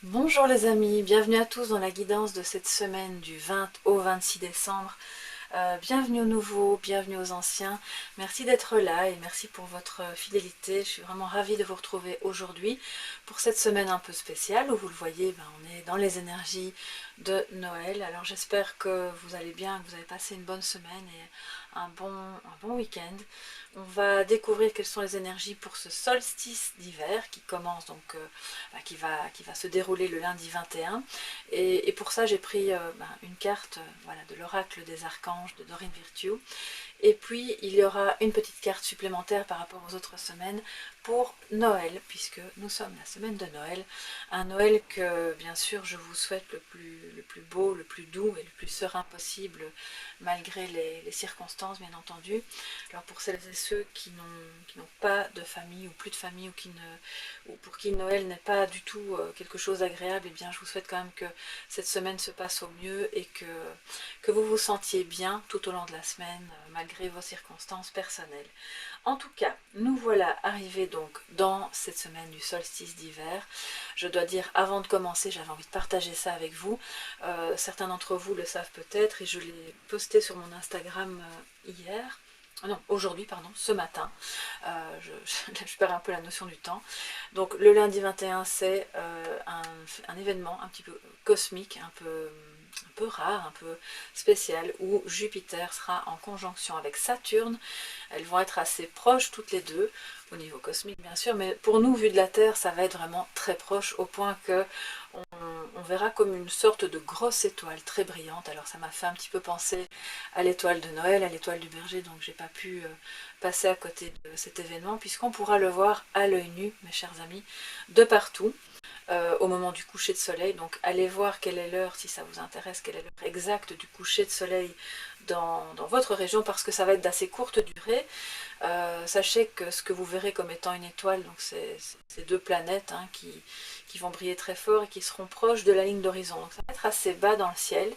Bonjour les amis, bienvenue à tous dans la guidance de cette semaine du 20 au 26 décembre. Bienvenue aux nouveaux, bienvenue aux anciens. Merci d'être là et merci pour votre fidélité. Je suis vraiment ravie de vous retrouver aujourd'hui pour cette semaine un peu spéciale où vous le voyez, on est dans les énergies de Noël. Alors j'espère que vous allez bien, que vous avez passé une bonne semaine et un bon week-end. On va découvrir quelles sont les énergies pour ce solstice d'hiver qui commence donc, qui va se dérouler le lundi 21. Et pour ça j'ai pris une carte voilà, de l'oracle des archanges de Dorine Virtue. Et puis il y aura une petite carte supplémentaire par rapport aux autres semaines pour Noël, puisque nous sommes la semaine de Noël. Un Noël que bien sûr je vous souhaite le plus beau, le plus doux et le plus serein possible, malgré les circonstances bien entendu. Alors pour celles et ceux qui n'ont pas de famille ou plus de famille ou pour qui Noël n'est pas du tout quelque chose d'agréable, eh bien je vous souhaite quand même que cette semaine se passe au mieux et que vous vous sentiez bien tout au long de la semaine, malgré vos circonstances personnelles. En tout cas, nous voilà arrivés donc dans cette semaine du solstice d'hiver. Je dois dire, avant de commencer, j'avais envie de partager ça avec vous. Certains d'entre vous le savent peut-être et je l'ai posté sur mon Instagram hier. Non, aujourd'hui, pardon, ce matin. Je perds un peu la notion du temps. Donc le lundi 21, c'est un événement un petit peu cosmique, un peu rare, un peu spécial, où Jupiter sera en conjonction avec Saturne. Elles vont être assez proches toutes les deux, au niveau cosmique bien sûr, mais pour nous, vu de la Terre, ça va être vraiment très proche, au point que on verra comme une sorte de grosse étoile très brillante. Alors ça m'a fait un petit peu penser à l'étoile de Noël, à l'étoile du Berger, donc j'ai pas pu passer à côté de cet événement, puisqu'on pourra le voir à l'œil nu, mes chers amis, de partout au moment du coucher de soleil. Donc allez voir quelle est l'heure, si ça vous intéresse, quelle est l'heure exacte du coucher de soleil dans votre région, parce que ça va être d'assez courte durée. Sachez que ce que vous verrez comme étant une étoile, donc c'est ces deux planètes qui vont briller très fort et qui seront proches de la ligne d'horizon. Donc ça va être assez bas dans le ciel.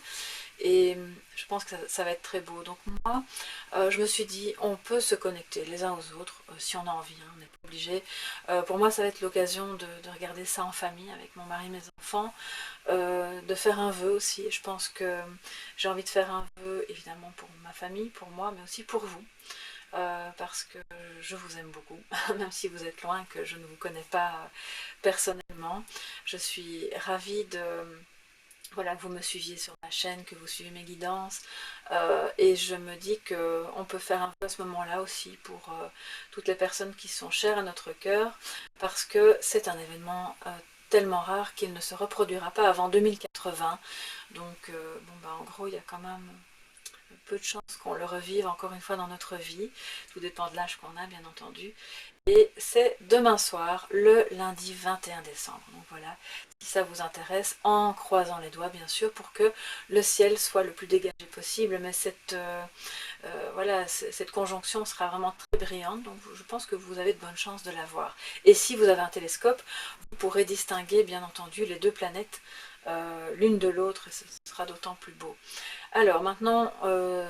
Et je pense que ça va être très beau. Donc moi, je me suis dit, on peut se connecter les uns aux autres, si on a envie, hein, on n'est pas obligé. Pour moi, ça va être l'occasion de regarder ça en famille, avec mon mari, mes enfants, de faire un vœu aussi. Je pense que j'ai envie de faire un vœu, évidemment, pour ma famille, pour moi, mais aussi pour vous. Parce que je vous aime beaucoup, même si vous êtes loin, que je ne vous connais pas personnellement. Je suis ravie de voilà, que vous me suiviez sur ma chaîne, que vous suivez mes guidances. Et je me dis qu'on peut faire un peu à ce moment-là aussi pour toutes les personnes qui sont chères à notre cœur, parce que c'est un événement tellement rare qu'il ne se reproduira pas avant 2080. Donc, en gros, il y a quand même peu de chances qu'on le revive encore une fois dans notre vie. Tout dépend de l'âge qu'on a, bien entendu. Et c'est demain soir, le lundi 21 décembre. Donc voilà, si ça vous intéresse, en croisant les doigts bien sûr, pour que le ciel soit le plus dégagé possible. Mais voilà, cette conjonction sera vraiment très brillante, donc je pense que vous avez de bonnes chances de la voir. Et si vous avez un télescope, vous pourrez distinguer bien entendu les deux planètes l'une de l'autre, et ce sera d'autant plus beau. Alors maintenant,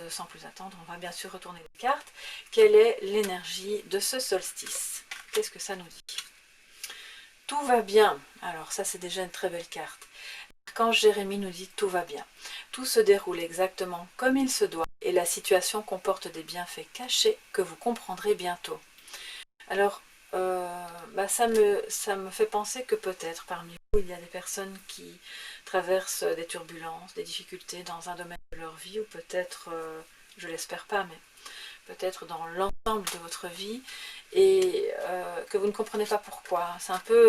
sans plus attendre, on va bien sûr retourner les cartes. Quelle est l'énergie de ce solstice? Qu'est-ce que ça nous dit? Tout va bien. Alors ça, c'est déjà une très belle carte. Quand Jérémie nous dit tout va bien, tout se déroule exactement comme il se doit et la situation comporte des bienfaits cachés que vous comprendrez bientôt. Alors, ça me fait penser que peut-être parmi vous, il y a des personnes qui traversent des turbulences, des difficultés dans un domaine de leur vie, ou peut-être, je l'espère pas, mais peut-être dans l'ensemble de votre vie, et que vous ne comprenez pas pourquoi. C'est un peu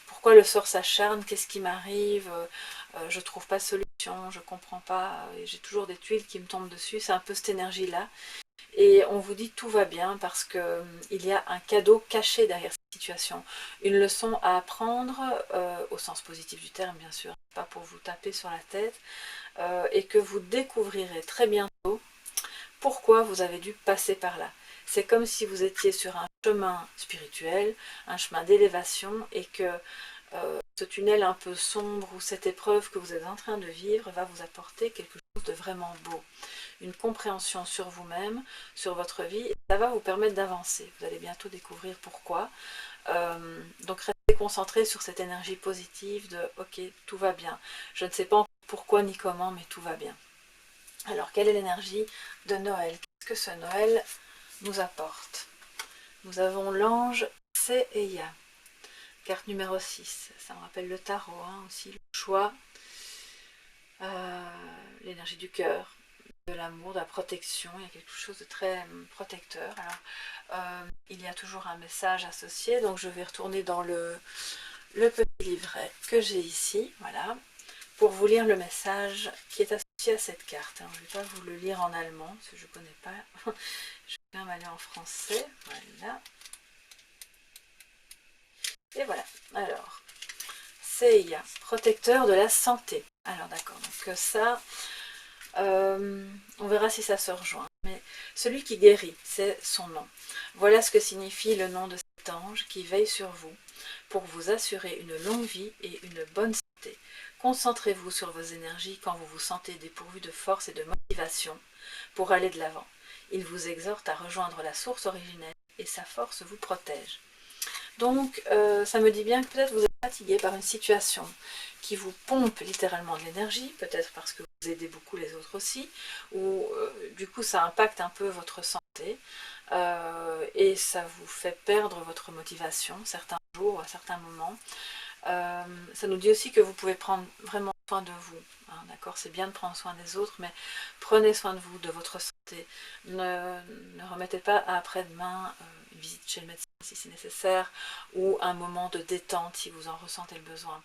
pourquoi le sort s'acharne, qu'est-ce qui m'arrive, je trouve pas de solution, je comprends pas, et j'ai toujours des tuiles qui me tombent dessus, c'est un peu cette énergie-là. Et on vous dit tout va bien parce qu'il y a un cadeau caché derrière cette situation. Une leçon à apprendre, au sens positif du terme bien sûr, pas pour vous taper sur la tête, et que vous découvrirez très bientôt pourquoi vous avez dû passer par là. C'est comme si vous étiez sur un chemin spirituel, un chemin d'élévation, et que ce tunnel un peu sombre ou cette épreuve que vous êtes en train de vivre va vous apporter quelque chose de vraiment beau. Une compréhension sur vous-même, sur votre vie, et ça va vous permettre d'avancer. Vous allez bientôt découvrir pourquoi. Donc restez concentrer sur cette énergie positive de « ok, tout va bien ». Je ne sais pas pourquoi ni comment, mais tout va bien. Alors, quelle est l'énergie de Noël? Qu'est-ce que ce Noël nous apporte? Nous avons l'ange Seiya, carte numéro 6. Ça me rappelle le tarot, hein, aussi, le choix, l'énergie du cœur, de l'amour, de la protection. Il y a quelque chose de très protecteur. Alors, il y a toujours un message associé, donc je vais retourner dans le petit livret que j'ai ici, voilà, pour vous lire le message qui est associé à cette carte. Alors, je ne vais pas vous le lire en allemand, parce que je ne connais pas. Je vais quand même aller en français, voilà. Et voilà, alors, Seiya, protecteur de la santé. Alors d'accord, donc ça, on verra si ça se rejoint. Mais celui qui guérit, c'est son nom. Voilà ce que signifie le nom de cet ange qui veille sur vous pour vous assurer une longue vie et une bonne santé. Concentrez-vous sur vos énergies quand vous vous sentez dépourvu de force et de motivation pour aller de l'avant. Il vous exhorte à rejoindre la source originelle et sa force vous protège. Donc, ça me dit bien que peut-être vous êtes fatigué par une situation qui vous pompe littéralement de l'énergie, peut-être parce que vous aidez beaucoup les autres aussi, ou du coup ça impacte un peu votre santé, et ça vous fait perdre votre motivation certains jours, à certains moments. Ça nous dit aussi que vous pouvez prendre vraiment soin de vous, hein, d'accord? C'est bien de prendre soin des autres, mais prenez soin de vous, de votre santé. Ne remettez pas à après-demain une visite chez le médecin si c'est nécessaire, ou un moment de détente si vous en ressentez le besoin.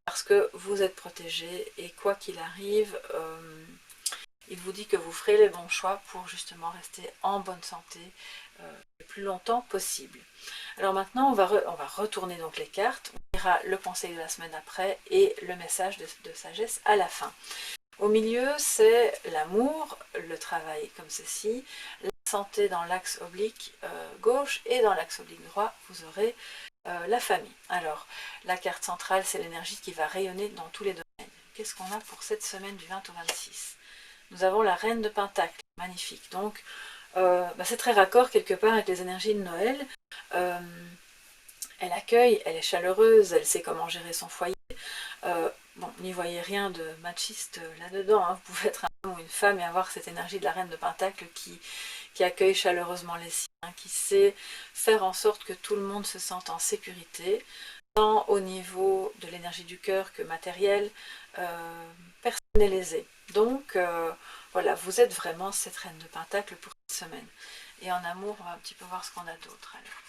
Parce que vous êtes protégé, et quoi qu'il arrive, il vous dit que vous ferez les bons choix pour justement rester en bonne santé le plus longtemps possible. Alors maintenant, on va retourner donc les cartes. On lira le conseil de la semaine après et le message de sagesse à la fin. Au milieu, c'est l'amour, le travail comme ceci, la santé dans l'axe oblique gauche, et dans l'axe oblique droit, vous aurez la famille. Alors, la carte centrale, c'est l'énergie qui va rayonner dans tous les domaines. Qu'est-ce qu'on a pour cette semaine du 20 au 26? Nous avons la reine de Pentacle, magnifique. Donc, c'est très raccord quelque part avec les énergies de Noël. Elle accueille, elle est chaleureuse, elle sait comment gérer son foyer. Bon, n'y voyez rien de machiste là-dedans, hein. Vous pouvez être un homme ou une femme et avoir cette énergie de la reine de Pentacle qui accueille chaleureusement les siens, qui sait faire en sorte que tout le monde se sente en sécurité, tant au niveau de l'énergie du cœur que matérielle, personnalisée. Donc, voilà, vous êtes vraiment cette reine de Pentacle pour cette semaine. Et en amour, on va un petit peu voir ce qu'on a d'autre. Alors,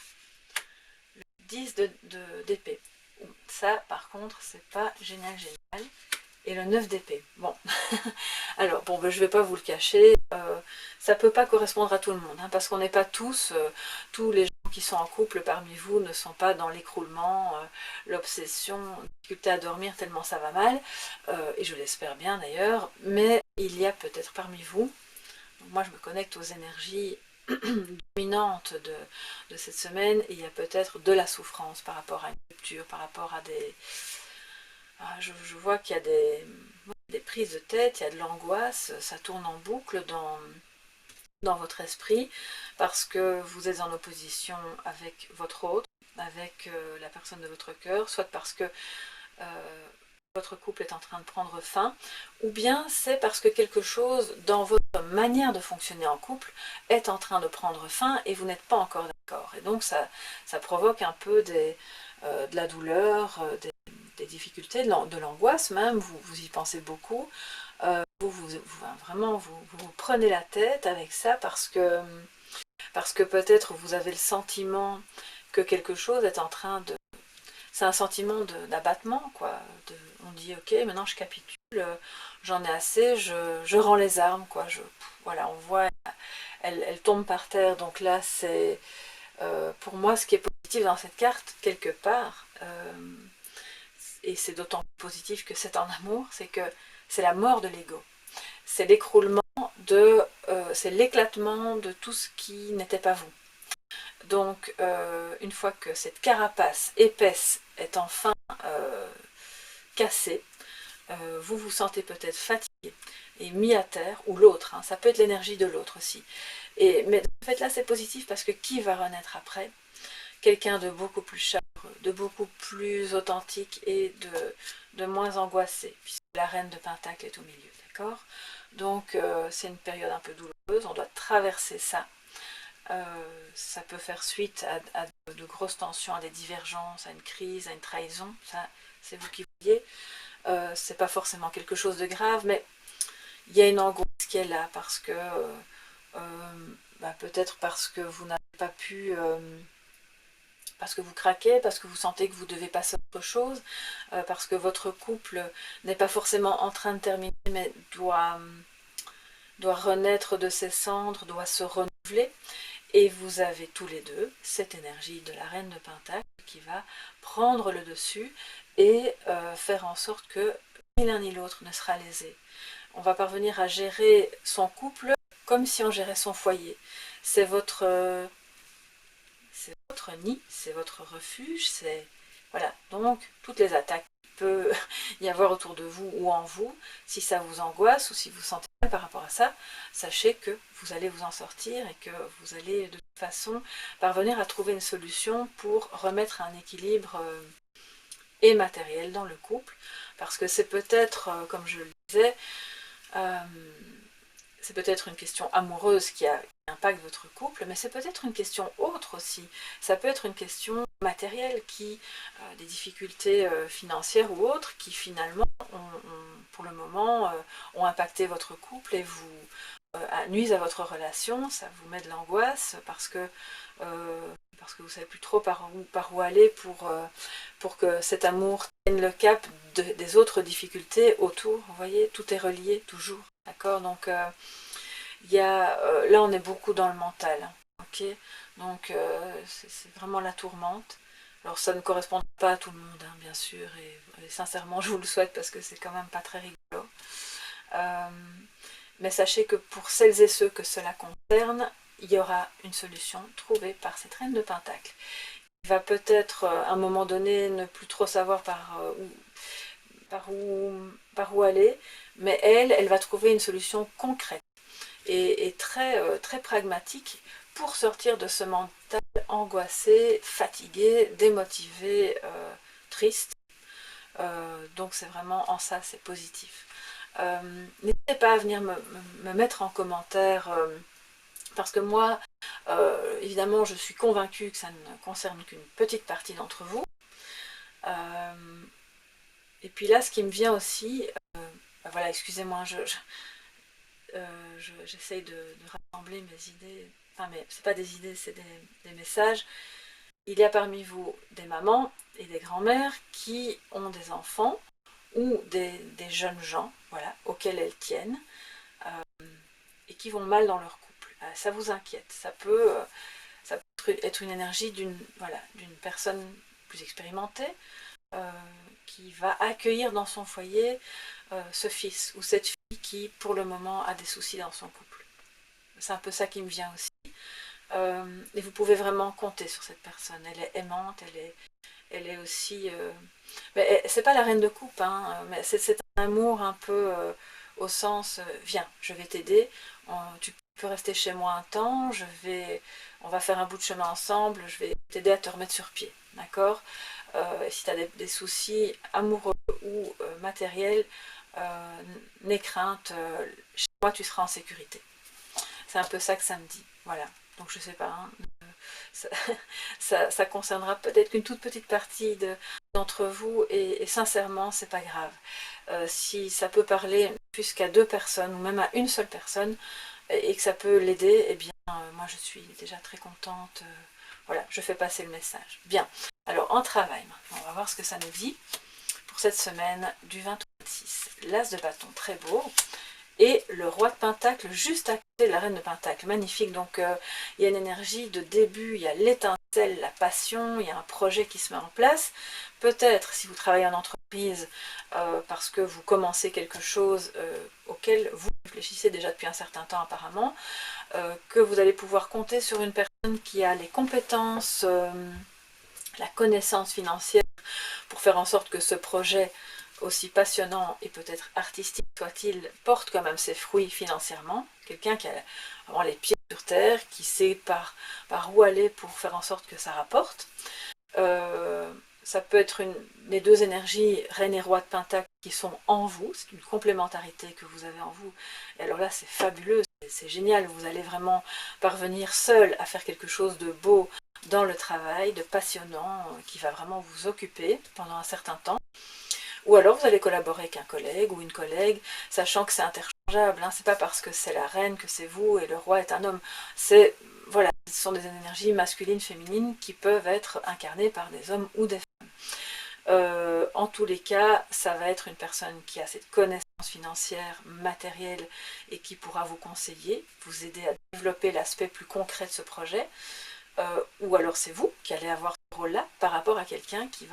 le 10 d'épée. Ça, par contre, c'est pas génial. Et le 9 d'épée. Bon, alors, bon, je vais pas vous le cacher, ça peut pas correspondre à tout le monde, hein, parce qu'on n'est pas tous les gens qui sont en couple parmi vous ne sont pas dans l'écroulement, l'obsession, difficulté à dormir tellement ça va mal, et je l'espère bien d'ailleurs, mais il y a peut-être parmi vous, moi je me connecte aux énergies dominantes de cette semaine, et il y a peut-être de la souffrance par rapport à une rupture, par rapport à des... Je vois qu'il y a des prises de tête, il y a de l'angoisse, ça tourne en boucle dans votre esprit, parce que vous êtes en opposition avec votre autre, avec la personne de votre cœur, soit parce que votre couple est en train de prendre fin, ou bien c'est parce que quelque chose dans votre manière de fonctionner en couple est en train de prendre fin et vous n'êtes pas encore d'accord. Et donc ça provoque un peu de la douleur, des difficultés, de l'angoisse même, vous y pensez beaucoup, vraiment vous prenez la tête avec ça parce que peut-être vous avez le sentiment que quelque chose est en train de... C'est un sentiment d'abattement, quoi. On dit, ok, maintenant je capitule, j'en ai assez, je rends les armes, quoi. Voilà, on voit, elle tombe par terre, donc là, c'est... pour moi, ce qui est positif dans cette carte, quelque part, et c'est d'autant plus positif que c'est en amour, c'est que c'est la mort de l'ego. C'est l'écroulement c'est l'éclatement de tout ce qui n'était pas vous. Donc, une fois que cette carapace épaisse est enfin cassée, vous vous sentez peut-être fatigué et mis à terre, ou l'autre, hein, ça peut être l'énergie de l'autre aussi. Mais en fait là c'est positif parce que qui va renaître après? Quelqu'un de beaucoup plus chaleureux, de beaucoup plus authentique et de moins angoissé, puisque la reine de Pentacle est au milieu, d'accord? Donc c'est une période un peu douloureuse, on doit traverser ça. Ça peut faire suite à de grosses tensions, à des divergences, à une crise, à une trahison, ça c'est vous qui voyez. C'est pas forcément quelque chose de grave, mais il y a une angoisse qui est là, parce que peut-être parce que vous n'avez pas pu... parce que vous craquez, parce que vous sentez que vous devez passer à autre chose, parce que votre couple n'est pas forcément en train de terminer, mais doit renaître de ses cendres, doit se renouveler. Et vous avez tous les deux cette énergie de la reine de Pentacle qui va prendre le dessus et faire en sorte que ni l'un ni l'autre ne sera lésé. On va parvenir à gérer son couple comme si on gérait son foyer. C'est votre nid, c'est votre refuge, c'est... Voilà, donc toutes les attaques qu'il peut y avoir autour de vous ou en vous, si ça vous angoisse ou si vous sentez mal par rapport à ça, sachez que vous allez vous en sortir et que vous allez de toute façon parvenir à trouver une solution pour remettre un équilibre et matériel dans le couple, parce que c'est peut-être, comme je le disais, c'est peut-être une question amoureuse qui impacte votre couple, mais c'est peut-être une question autre aussi. Ça peut être une question matérielle, des difficultés financières ou autres, qui finalement, pour le moment, ont impacté votre couple et vous nuisent à votre relation. Ça vous met de l'angoisse parce que vous ne savez plus trop par où aller pour que cet amour tienne le cap des autres difficultés autour. Vous voyez, tout est relié toujours. D'accord, donc là on est beaucoup dans le mental, hein, ok, donc c'est vraiment la tourmente. Alors ça ne correspond pas à tout le monde, hein, bien sûr, et sincèrement je vous le souhaite parce que c'est quand même pas très rigolo. Mais sachez que pour celles et ceux que cela concerne, il y aura une solution trouvée par cette reine de Pentacle. Il va peut-être à un moment donné ne plus trop savoir par où aller, mais elle va trouver une solution concrète et très, très pragmatique pour sortir de ce mental angoissé, fatigué, démotivé, triste. Donc c'est vraiment en ça, c'est positif. N'hésitez pas à venir me mettre en commentaire, parce que moi, évidemment, je suis convaincue que ça ne concerne qu'une petite partie d'entre vous. Et puis là, ce qui me vient aussi, voilà, excusez-moi, j'essaye de rassembler mes idées, enfin, mais c'est pas des idées, c'est des messages. Il y a parmi vous des mamans et des grands-mères qui ont des enfants ou des jeunes gens, voilà, auxquels elles tiennent, et qui vont mal dans leur couple. Ça vous inquiète, ça peut être une énergie d'une personne plus expérimentée, qui va accueillir dans son foyer ce fils ou cette fille qui pour le moment a des soucis dans son couple. C'est un peu ça qui me vient aussi. Et vous pouvez vraiment compter sur cette personne. Elle est aimante, elle est aussi... c'est pas la reine de coupe, hein, mais c'est un amour un peu au sens viens, je vais t'aider, tu peux rester chez moi un temps, on va faire un bout de chemin ensemble, je vais t'aider à te remettre sur pied, d'accord? Si tu as des soucis amoureux ou matériels, n'aie crainte, chez moi tu seras en sécurité. C'est un peu ça que ça me dit, voilà. Donc je sais pas, hein, ça concernera peut-être qu'une toute petite partie d'entre vous, et sincèrement c'est pas grave. Si ça peut parler jusqu'à 2 personnes ou même à une seule personne et que ça peut l'aider, eh bien moi je suis déjà très contente. Voilà, je fais passer le message. Bien, alors en travail maintenant, on va voir ce que ça nous dit pour cette semaine du 20 au 26. L'As de bâton, très beau. Et le roi de Pentacle juste à côté de la reine de Pentacle, magnifique. Donc il y a une énergie de début, il y a l'étincelle, la passion, il y a un projet qui se met en place. Peut-être si vous travaillez en entreprise, parce que vous commencez quelque chose auquel vous réfléchissez déjà depuis un certain temps apparemment, que vous allez pouvoir compter sur une personne qui a les compétences, la connaissance financière pour faire en sorte que ce projet, aussi passionnant et peut-être artistique soit-il, porte quand même ses fruits financièrement. Quelqu'un qui a vraiment les pieds sur terre, qui sait par où aller pour faire en sorte que ça rapporte. ça peut être les deux énergies, reine et roi de pentacle, qui sont en vous, c'est une complémentarité que vous avez en vous, et alors là c'est fabuleux, c'est génial, vous allez vraiment parvenir seul à faire quelque chose de beau dans le travail, de passionnant, qui va vraiment vous occuper pendant un certain temps. Ou alors vous allez collaborer avec un collègue ou une collègue, sachant que c'est interchangeable, hein. C'est pas parce que c'est la reine que c'est vous et le roi est un homme. C'est, voilà, ce sont des énergies masculines, féminines qui peuvent être incarnées par des hommes ou des femmes. En tous les cas, ça va être une personne qui a cette connaissance financière, matérielle et qui pourra vous conseiller, vous aider à développer l'aspect plus concret de ce projet. Ou alors c'est vous qui allez avoir ce rôle-là par rapport à quelqu'un qui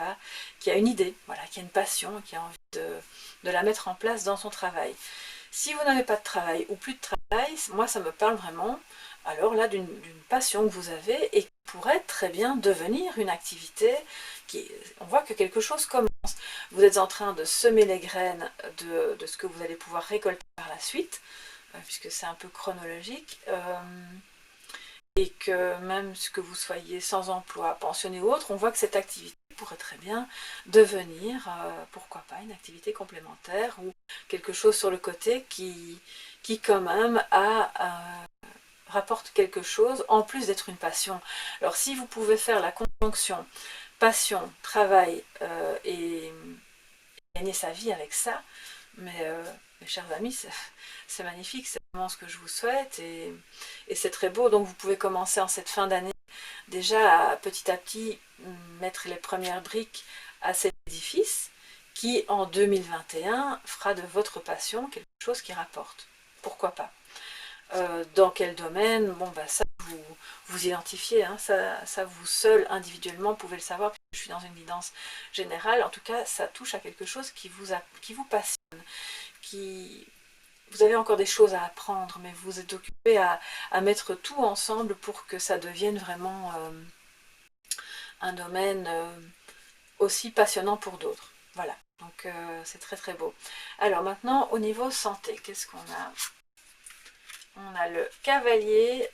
a une idée, voilà, qui a une passion, qui a envie de la mettre en place dans son travail. Si vous n'avez pas de travail ou plus de travail, moi ça me parle vraiment alors là d'une passion que vous avez et qui pourrait très bien devenir une activité. On voit que quelque chose commence. Vous êtes en train de semer les graines de ce que vous allez pouvoir récolter par la suite, puisque c'est un peu chronologique. Et que même que vous soyez sans emploi, pensionné ou autre, on voit que cette activité pourrait très bien devenir, pourquoi pas, une activité complémentaire ou quelque chose sur le côté qui quand même rapporte quelque chose en plus d'être une passion. Alors si vous pouvez faire la conjonction passion, travail et gagner sa vie avec ça, mais mes chers amis, c'est magnifique, c'est vraiment ce que je vous souhaite et c'est très beau. Donc vous pouvez commencer en cette fin d'année déjà à petit mettre les premières briques à cet édifice qui en 2021 fera de votre passion quelque chose qui rapporte. Pourquoi pas? Dans quel domaine? Bon, bah ça, vous identifiez, hein, ça vous seul individuellement pouvez le savoir, puisque je suis dans une guidance générale. En tout cas, ça touche à quelque chose qui vous passionne, vous avez encore des choses à apprendre, mais vous êtes occupé à mettre tout ensemble pour que ça devienne vraiment un domaine aussi passionnant pour d'autres. Voilà, donc c'est très très beau. Alors maintenant, au niveau santé, qu'est-ce qu'on a? On a le cavalier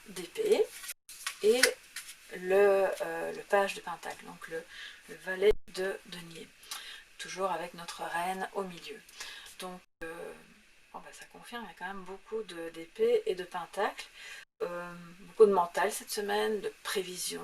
d'épée et le page de pentacle, donc le valet de denier, toujours avec notre reine au milieu. Donc bon, bah, ça confirme, il y a quand même beaucoup d'épée et de pentacle. Beaucoup de mental cette semaine, de prévision,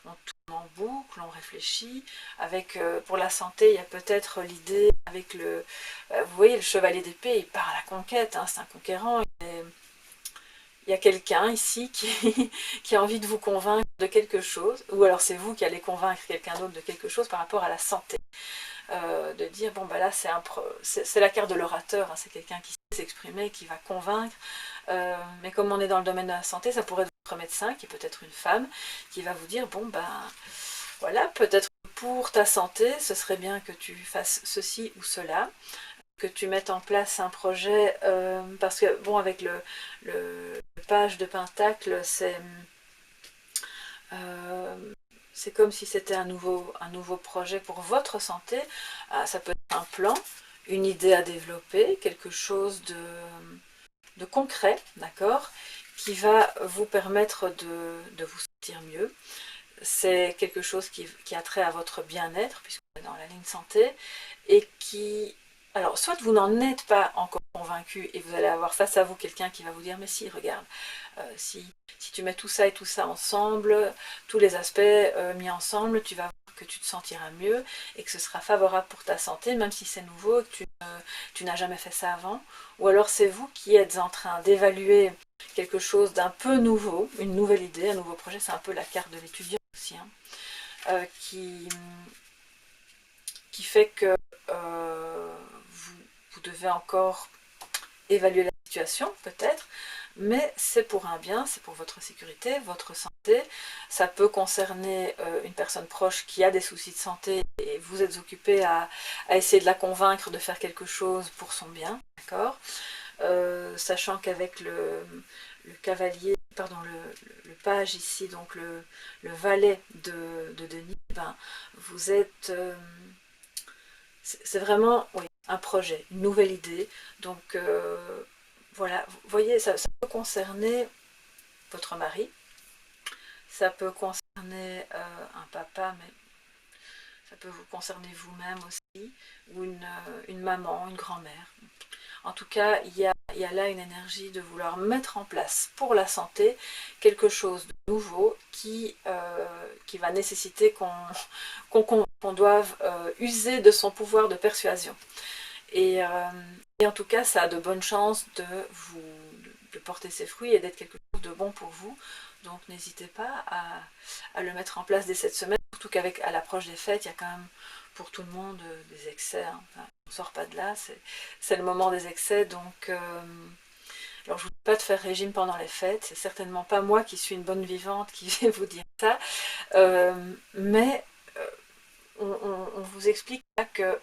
on tourne en boucle, on réfléchit. Avec, pour la santé, il y a peut-être l'idée avec vous voyez, le chevalier d'épée, il part à la conquête, hein, c'est un conquérant. Il y a quelqu'un ici qui a envie de vous convaincre de quelque chose, ou alors c'est vous qui allez convaincre quelqu'un d'autre de quelque chose par rapport à la santé. De dire, bon, bah là, c'est la carte de l'orateur, hein, c'est quelqu'un qui sait s'exprimer, qui va convaincre. Mais comme on est dans le domaine de la santé, ça pourrait être votre médecin, qui est peut-être une femme, qui va vous dire, bon, ben voilà, peut-être pour ta santé, ce serait bien que tu fasses ceci ou cela, que tu mettes en place un projet, parce que, bon, avec le page de pentacle, c'est comme si c'était un nouveau projet pour votre santé. Ça peut être un plan, une idée à développer, quelque chose de concret, d'accord, qui va vous permettre de vous sentir mieux. C'est quelque chose qui a trait à votre bien-être, puisqu'on est dans la ligne santé, et qui... Alors, soit vous n'en êtes pas encore convaincu, et vous allez avoir face à vous quelqu'un qui va vous dire, mais si, regarde, si tu mets tout ça et tout ça ensemble, tous les aspects mis ensemble, tu vas voir que tu te sentiras mieux, et que ce sera favorable pour ta santé, même si c'est nouveau, et que tu n'as jamais fait ça avant. Ou alors c'est vous qui êtes en train d'évaluer quelque chose d'un peu nouveau, une nouvelle idée, un nouveau projet, c'est un peu la carte de l'étudiant aussi, hein, qui fait que vous devez encore évaluer la situation, peut-être, mais c'est pour un bien, c'est pour votre sécurité, votre santé. Ça peut concerner une personne proche qui a des soucis de santé et vous êtes occupé à essayer de la convaincre de faire quelque chose pour son bien, d'accord, sachant qu'avec le cavalier, pardon, le page ici, donc le valet de Denis, ben, vous êtes... c'est vraiment, oui, un projet, une nouvelle idée. Donc voilà, vous voyez, ça peut concerner votre mari, ça peut concerner un papa, mais ça peut vous concerner vous-même aussi, ou une maman, une grand-mère. En tout cas, il y a là une énergie de vouloir mettre en place pour la santé quelque chose de nouveau qui va nécessiter qu'on doive user de son pouvoir de persuasion. Et en tout cas, ça a de bonnes chances de porter ses fruits et d'être quelque chose de bon pour vous. Donc n'hésitez pas à le mettre en place dès cette semaine, surtout qu'avec à l'approche des fêtes, il y a quand même pour tout le monde des excès. Hein. Enfin, on ne sort pas de là, c'est le moment des excès. Donc, alors je ne vous dis pas de faire régime pendant les fêtes, c'est certainement pas moi qui suis une bonne vivante qui vais vous dire ça, mais on vous explique là que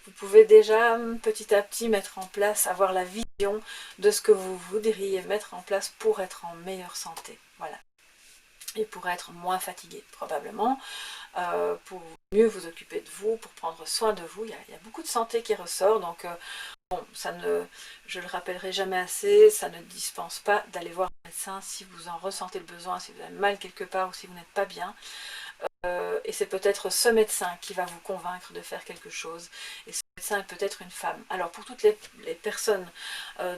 vous pouvez déjà petit à petit mettre en place, avoir la vision de ce que vous voudriez mettre en place pour être en meilleure santé. Voilà. Et pour être moins fatigué probablement, pour mieux vous occuper de vous, pour prendre soin de vous. Il y a beaucoup de santé qui ressort, donc bon, je le rappellerai jamais assez, ça ne dispense pas d'aller voir un médecin si vous en ressentez le besoin, si vous avez mal quelque part ou si vous n'êtes pas bien. Et c'est peut-être ce médecin qui va vous convaincre de faire quelque chose. Et ce médecin est peut-être une femme. Alors pour toutes les personnes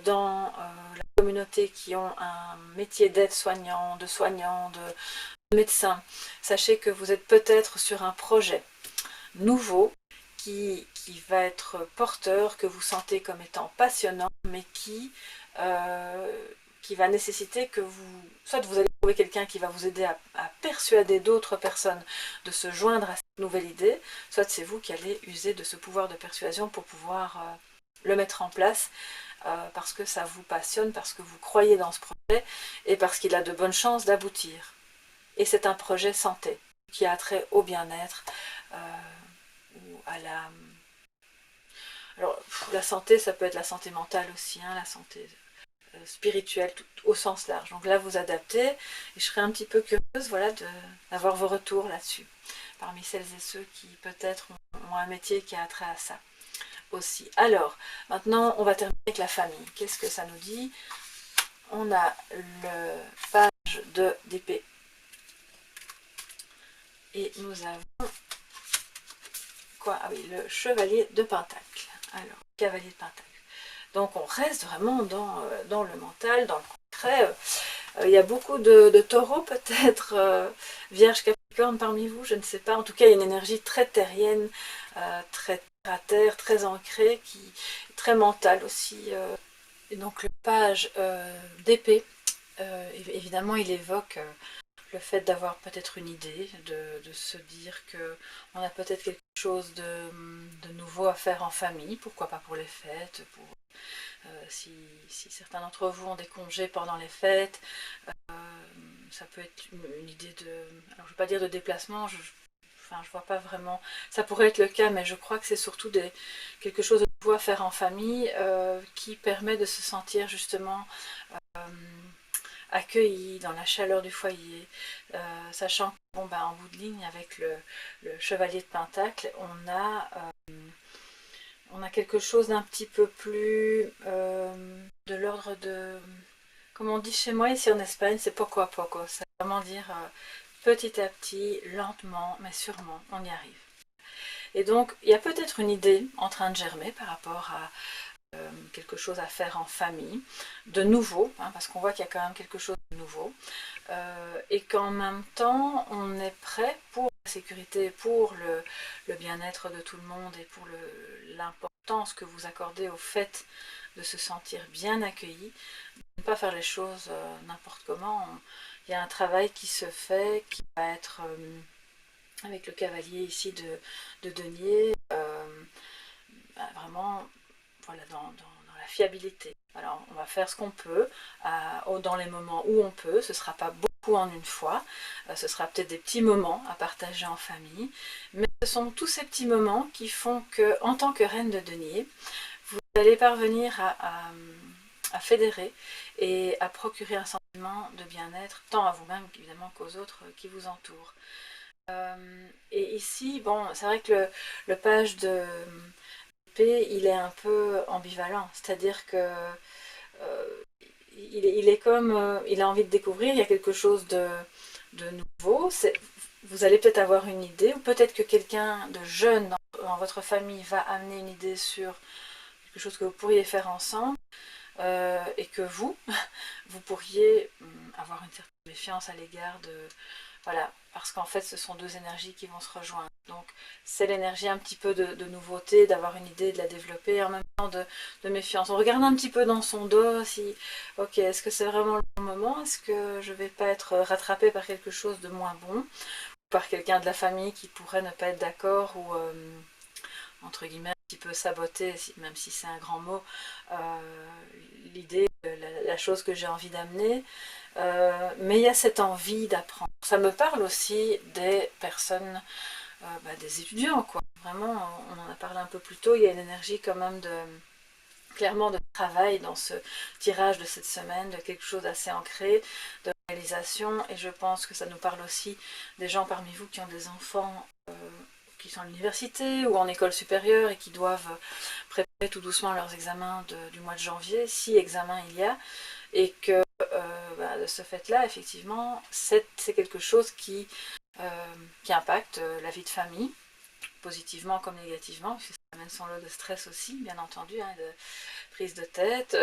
dans la communauté qui ont un métier d'aide-soignant, de soignant, de médecin, sachez que vous êtes peut-être sur un projet nouveau qui va être porteur, que vous sentez comme étant passionnant, mais qui va nécessiter que soit vous allez trouver quelqu'un qui va vous aider à persuader d'autres personnes de se joindre à cette nouvelle idée, soit c'est vous qui allez user de ce pouvoir de persuasion pour pouvoir le mettre en place, parce que ça vous passionne, parce que vous croyez dans ce projet, et parce qu'il a de bonnes chances d'aboutir. Et c'est un projet santé, qui a trait au bien-être, ou à la... Alors, la santé, ça peut être la santé mentale aussi, hein, la santé spirituelle tout, au sens large. Donc là, vous adaptez, et je serais un petit peu curieuse, voilà, d'avoir vos retours là-dessus, parmi celles et ceux qui peut-être ont un métier qui a trait à ça aussi. Alors, maintenant, on va terminer avec la famille. Qu'est-ce que ça nous dit? On a le page de d'épée. Et nous avons quoi? Ah oui, le chevalier de pentacle. Alors, cavalier de pentacle. Donc on reste vraiment dans le mental, dans le concret. Il y a beaucoup de taureaux peut-être, vierge capricorne parmi vous, je ne sais pas. En tout cas, il y a une énergie très terrienne, très terre à terre, très ancrée, très mentale aussi. Et donc le page d'épée, évidemment, il évoque le fait d'avoir peut-être une idée, de se dire qu'on a peut-être quelque chose de nouveau à faire en famille, pourquoi pas pour les fêtes, si certains d'entre vous ont des congés pendant les fêtes, ça peut être une idée de... Alors je ne veux pas dire de déplacement, je vois pas vraiment... Ça pourrait être le cas, mais je crois que c'est surtout quelque chose de nouveau à faire en famille qui permet de se sentir justement accueilli dans la chaleur du foyer, sachant que bon, en bout de ligne avec le chevalier de pentacle, on a quelque chose d'un petit peu plus de l'ordre de, comme on dit chez moi ici en Espagne, c'est poco a poco, c'est vraiment dire petit à petit, lentement, mais sûrement, on y arrive. Et donc, il y a peut-être une idée en train de germer par rapport à quelque chose à faire en famille, de nouveau, hein, parce qu'on voit qu'il y a quand même quelque chose de nouveau, et qu'en même temps, on est prêt pour la sécurité, pour le bien-être de tout le monde et pour l'importance que vous accordez au fait de se sentir bien accueilli, de ne pas faire les choses n'importe comment. Il y a un travail qui se fait, qui va être avec le cavalier ici de denier, vraiment voilà, dans la fiabilité. Alors on va faire ce qu'on peut dans les moments où on peut, ce ne sera pas beaucoup en une fois, ce sera peut-être des petits moments à partager en famille, mais ce sont tous ces petits moments qui font que, en tant que reine de denier, vous allez parvenir à fédérer et à procurer un sentiment de bien-être, tant à vous-même évidemment qu'aux autres qui vous entourent. Et ici, bon, c'est vrai que le page de il est un peu ambivalent, c'est-à-dire que il est comme il a envie de découvrir, il y a quelque chose de nouveau, vous allez peut-être avoir une idée, ou peut-être que quelqu'un de jeune dans votre famille va amener une idée sur quelque chose que vous pourriez faire ensemble, et que vous pourriez avoir une certaine méfiance à l'égard de... Voilà, parce qu'en fait ce sont deux énergies qui vont se rejoindre. Donc c'est l'énergie un petit peu de nouveauté, d'avoir une idée, de la développer, et en même temps de méfiance. On regarde un petit peu dans son dos, si, ok, est-ce que c'est vraiment le bon moment? Est-ce que je vais pas être rattrapée par quelque chose de moins bon? Ou par quelqu'un de la famille qui pourrait ne pas être d'accord, ou entre guillemets un petit peu saboter, même si c'est un grand mot, l'idée, la chose que j'ai envie d'amener. Mais il y a cette envie d'apprendre. Ça me parle aussi des personnes, des étudiants, quoi. Vraiment, on en a parlé un peu plus tôt, il y a une énergie quand même clairement de travail dans ce tirage de cette semaine, de quelque chose d'assez ancré, de réalisation, et je pense que ça nous parle aussi des gens parmi vous qui ont des enfants qui sont à l'université ou en école supérieure et qui doivent préparer tout doucement leurs examens du mois de janvier, si examen il y a, et que de ce fait-là, effectivement, c'est quelque chose qui impacte la vie de famille, positivement comme négativement, puisque ça amène son lot de stress aussi, bien entendu, hein, de prise de tête,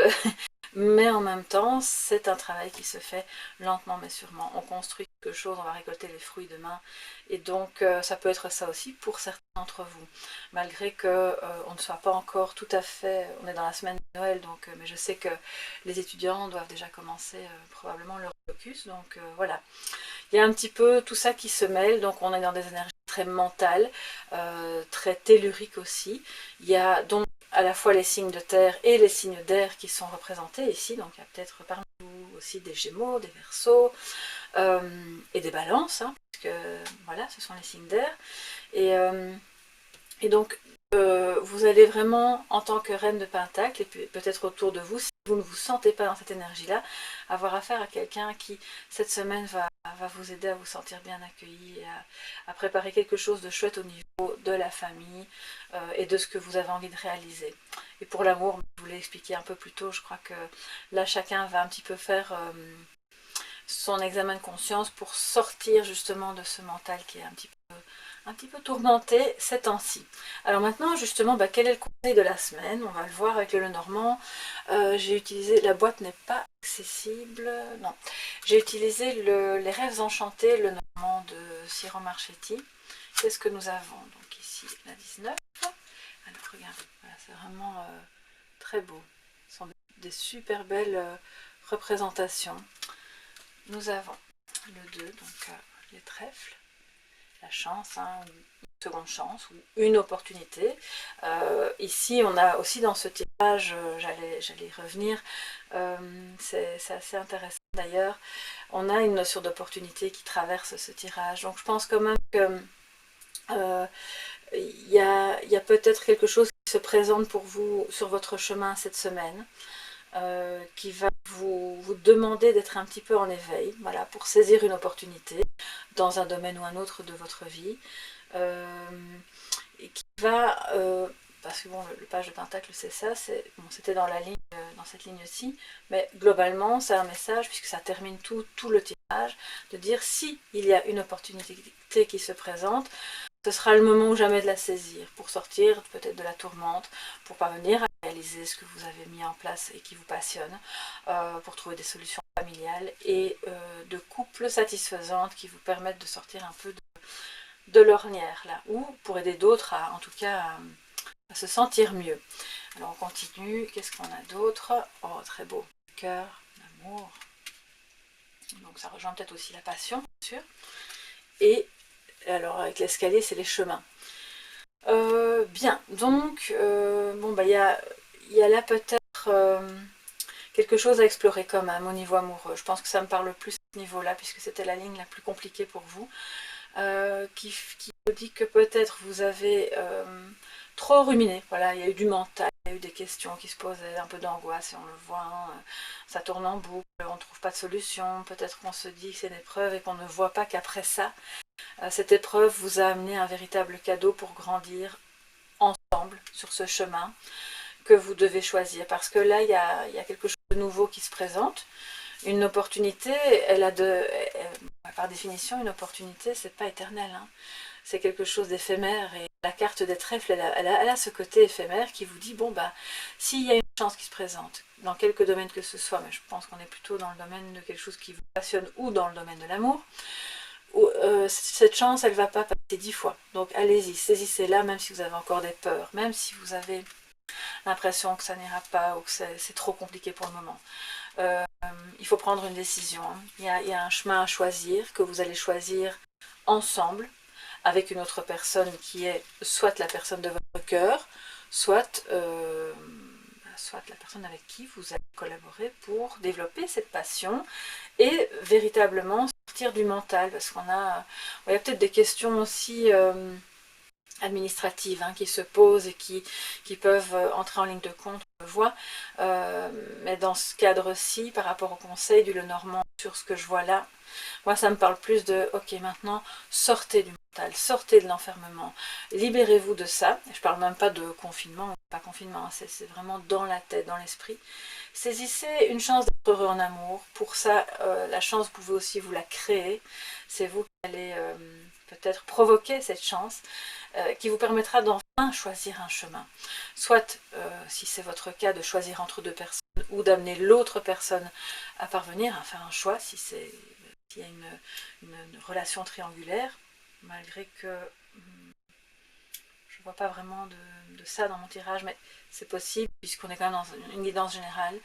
mais en même temps, c'est un travail qui se fait lentement mais sûrement. On construit quelque chose, on va récolter les fruits demain, et donc ça peut être ça aussi pour certains d'entre vous. Malgré que on ne soit pas encore tout à fait, on est dans la semaine de Noël, donc, mais je sais que les étudiants doivent déjà commencer probablement leur focus, donc voilà. Il y a un petit peu tout ça qui se mêle, donc on est dans des énergies très mentales, très telluriques aussi. Il y a donc à la fois les signes de terre et les signes d'air qui sont représentés ici, donc il y a peut-être parmi vous aussi des Gémeaux, des Verseaux, et des Balances, hein, puisque voilà, ce sont les signes d'air. Et donc vous allez vraiment, en tant que reine de Pentacle, et peut-être autour de vous, si vous ne vous sentez pas dans cette énergie-là, avoir affaire à quelqu'un qui, cette semaine, va vous aider à vous sentir bien accueilli, et à préparer quelque chose de chouette au niveau de la famille et de ce que vous avez envie de réaliser. Et pour l'amour, je vous l'ai expliqué un peu plus tôt, je crois que là, chacun va un petit peu faire son examen de conscience pour sortir justement de ce mental qui est un petit peu tourmenté ces temps-ci. Alors maintenant, justement, quel est le conseil de la semaine? On va le voir avec le Lenormand. J'ai utilisé, la boîte n'est pas accessible, non. J'ai utilisé les rêves enchantés, le Normand de Ciro Marchetti. Qu'est-ce que nous avons? Donc ici, la 19. Alors regarde, voilà, c'est vraiment très beau. Ce sont des super belles représentations. Nous avons le 2, donc les trèfles, la chance, hein, une seconde chance ou une opportunité. Ici, on a aussi dans ce tirage, j'allais y revenir, c'est assez intéressant d'ailleurs, on a une notion d'opportunité qui traverse ce tirage. Donc je pense quand même que il y a peut-être quelque chose qui se présente pour vous sur votre chemin cette semaine. Qui va vous demander d'être un petit peu en éveil, voilà, pour saisir une opportunité dans un domaine ou un autre de votre vie, et qui va, parce que bon, le page de Pentacle c'est ça, c'était dans la ligne, dans cette ligne-ci, mais globalement c'est un message, puisque ça termine tout le tirage, de dire si il y a une opportunité qui se présente, ce sera le moment ou jamais de la saisir, pour sortir peut-être de la tourmente, pour parvenir à réaliser ce que vous avez mis en place et qui vous passionne, pour trouver des solutions familiales et de couples satisfaisantes qui vous permettent de sortir un peu de l'ornière, là, ou pour aider d'autres à, en tout cas, à se sentir mieux. Alors on continue, qu'est-ce qu'on a d'autre? Oh, très beau, le cœur, l'amour, donc ça rejoint peut-être aussi la passion, bien sûr, et alors avec l'escalier c'est les chemins. Bien, donc il y a là peut-être quelque chose à explorer quand même au niveau amoureux. Je pense que ça me parle plus à ce niveau-là, puisque c'était la ligne la plus compliquée pour vous, qui vous dit que peut-être vous avez trop ruminé. Voilà, il y a eu du mental, il y a eu des questions qui se posaient, un peu d'angoisse, et on le voit, hein, ça tourne en boucle, on ne trouve pas de solution, peut-être qu'on se dit que c'est une épreuve et qu'on ne voit pas qu'après ça, cette épreuve vous a amené un véritable cadeau pour grandir ensemble sur ce chemin que vous devez choisir. Parce que là, il y a quelque chose de nouveau qui se présente. Une opportunité, par définition, une opportunité, c'est pas éternel, hein. C'est quelque chose d'éphémère, et la carte des trèfles, elle a ce côté éphémère qui vous dit, bon, bah, s'il y a une chance qui se présente, dans quelque domaine que ce soit, mais je pense qu'on est plutôt dans le domaine de quelque chose qui vous passionne, ou dans le domaine de l'amour, cette chance, elle ne va pas passer 10 fois. Donc allez-y, saisissez-la, même si vous avez encore des peurs, même si vous avez l'impression que ça n'ira pas, ou que c'est trop compliqué pour le moment. Il faut prendre une décision, hein. Il y a un chemin à choisir, que vous allez choisir ensemble, avec une autre personne qui est soit la personne de votre cœur, soit la personne avec qui vous allez collaborer pour développer cette passion et véritablement sortir du mental, parce il y a peut-être des questions aussi administratives, hein, qui se posent et qui peuvent entrer en ligne de compte, on le voit, mais dans ce cadre-ci, par rapport au conseil du Lenormand sur ce que je vois là, moi ça me parle plus de, ok, maintenant sortez du mental, sortez de l'enfermement, libérez-vous de ça. Je parle même pas de confinement, pas confinement, hein, c'est vraiment dans la tête, dans l'esprit. Saisissez une chance d'être heureux en amour. Pour ça, la chance, vous pouvez aussi vous la créer. C'est vous qui allez peut-être provoquer cette chance qui vous permettra d'enfin choisir un chemin. Soit, si c'est votre cas, de choisir entre deux personnes ou d'amener l'autre personne à parvenir à faire un choix, s'il y a une relation triangulaire, malgré que je ne vois pas vraiment de ça dans mon tirage, mais c'est possible puisqu'on est quand même dans une guidance générale.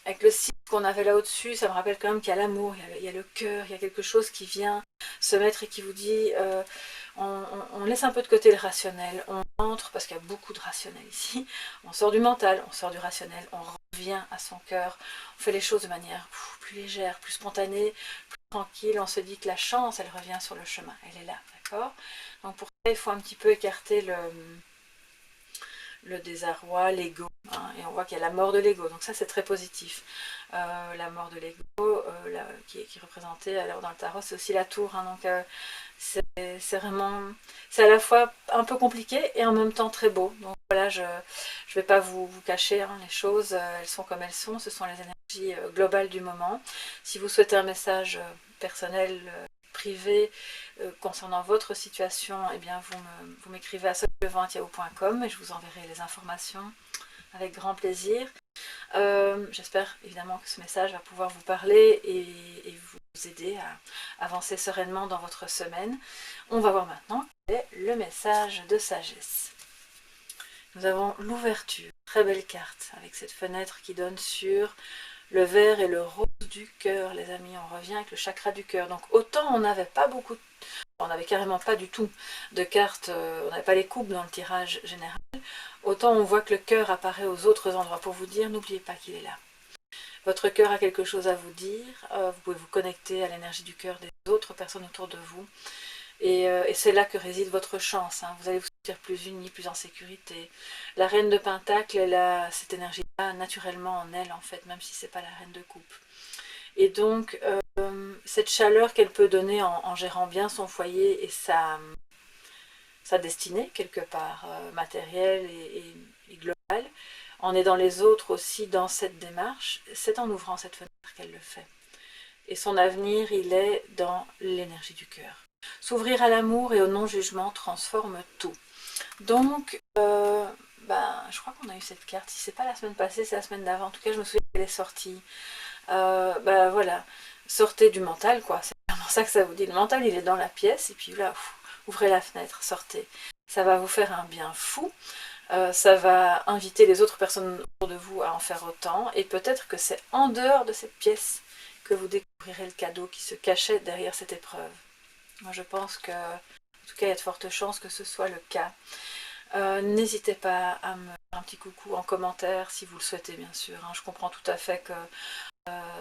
Avec le cycle qu'on avait là au-dessus, ça me rappelle quand même qu'il y a l'amour, il y a le cœur, il y a quelque chose qui vient se mettre et qui vous dit on laisse un peu de côté le rationnel, on entre, parce qu'il y a beaucoup de rationnel ici, on sort du mental, on sort du rationnel, on revient à son cœur, on fait les choses de manière plus légère, plus spontanée, plus tranquille, on se dit que la chance, elle revient sur le chemin, elle est là, d'accord? Donc pour ça, il faut un petit peu écarter le désarroi, l'ego, hein, et on voit qu'il y a la mort de l'ego, donc ça c'est très positif. La mort de l'ego, qui est représentée alors dans le tarot, c'est aussi la tour, hein, donc c'est vraiment, c'est à la fois un peu compliqué et en même temps très beau. Donc voilà, je vais pas vous cacher, hein, les choses, elles sont comme elles sont, ce sont les énergies globales du moment. Si vous souhaitez un message personnel, privé, concernant votre situation, eh bien vous m'écrivez à soleillevent@yahoo.com et je vous enverrai les informations avec grand plaisir. J'espère évidemment que ce message va pouvoir vous parler et vous aider à avancer sereinement dans votre semaine. On va voir maintenant quel est le message de sagesse. Nous avons l'ouverture, très belle carte, avec cette fenêtre qui donne sur le vert et le rose du cœur, les amis. On revient avec le chakra du cœur. Donc autant on n'avait pas beaucoup, on n'avait carrément pas du tout de cartes, on n'avait pas les coupes dans le tirage général, autant on voit que le cœur apparaît aux autres endroits pour vous dire, n'oubliez pas qu'il est là. Votre cœur a quelque chose à vous dire, vous pouvez vous connecter à l'énergie du cœur des autres personnes autour de vous. Et c'est là que réside votre chance, hein. Vous allez vous sentir plus unis, plus en sécurité. La reine de Pentacle, elle a cette énergie-là naturellement en elle, en fait, même si ce n'est pas la reine de coupe. Et donc, cette chaleur qu'elle peut donner en gérant bien son foyer et sa destinée, quelque part, matérielle et globale, en aidant les autres aussi dans cette démarche, c'est en ouvrant cette fenêtre qu'elle le fait. Et son avenir, il est dans l'énergie du cœur. S'ouvrir à l'amour et au non-jugement transforme tout. Donc, je crois qu'on a eu cette carte. Si c'est pas la semaine passée, c'est la semaine d'avant. En tout cas, je me souviens qu'elle est sortie. Voilà, sortez du mental, quoi. C'est vraiment ça que ça vous dit. Le mental, il est dans la pièce, et puis là, ouvrez la fenêtre, sortez. Ça va vous faire un bien fou. Ça va inviter les autres personnes autour de vous à en faire autant. Et peut-être que c'est en dehors de cette pièce que vous découvrirez le cadeau qui se cachait derrière cette épreuve. Moi, je pense que, en tout cas, il y a de fortes chances que ce soit le cas. N'hésitez pas à me faire un petit coucou en commentaire si vous le souhaitez, bien sûr, hein. Je comprends tout à fait que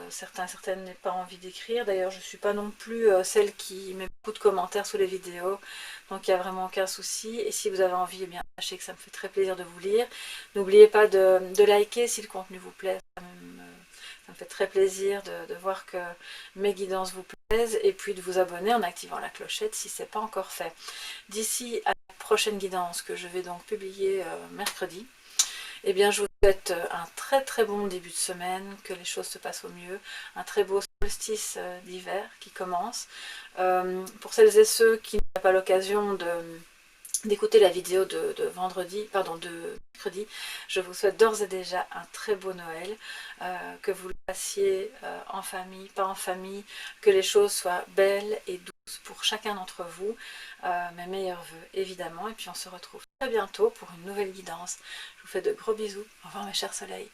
certaines n'aient pas envie d'écrire. D'ailleurs, je ne suis pas non plus celle qui met beaucoup de commentaires sous les vidéos, donc il n'y a vraiment aucun souci. Et si vous avez envie, eh bien, sachez que ça me fait très plaisir de vous lire. N'oubliez pas de liker si le contenu vous plaît. Ça me fait très plaisir de voir que mes guidances vous plaisent et puis de vous abonner en activant la clochette si ce n'est pas encore fait. D'ici à la prochaine guidance que je vais donc publier mercredi, Eh bien, je vous souhaite un très très bon début de semaine, que les choses se passent au mieux, un très beau solstice d'hiver qui commence. Pour celles et ceux qui n'ont pas l'occasion d'écouter la vidéo de vendredi, pardon, de mercredi, je vous souhaite d'ores et déjà un très beau Noël, que vous le passiez en famille, pas en famille, que les choses soient belles et douces pour chacun d'entre vous. Mes meilleurs vœux évidemment, et puis on se retrouve très bientôt pour une nouvelle guidance. Je vous fais de gros bisous, au revoir mes chers soleils.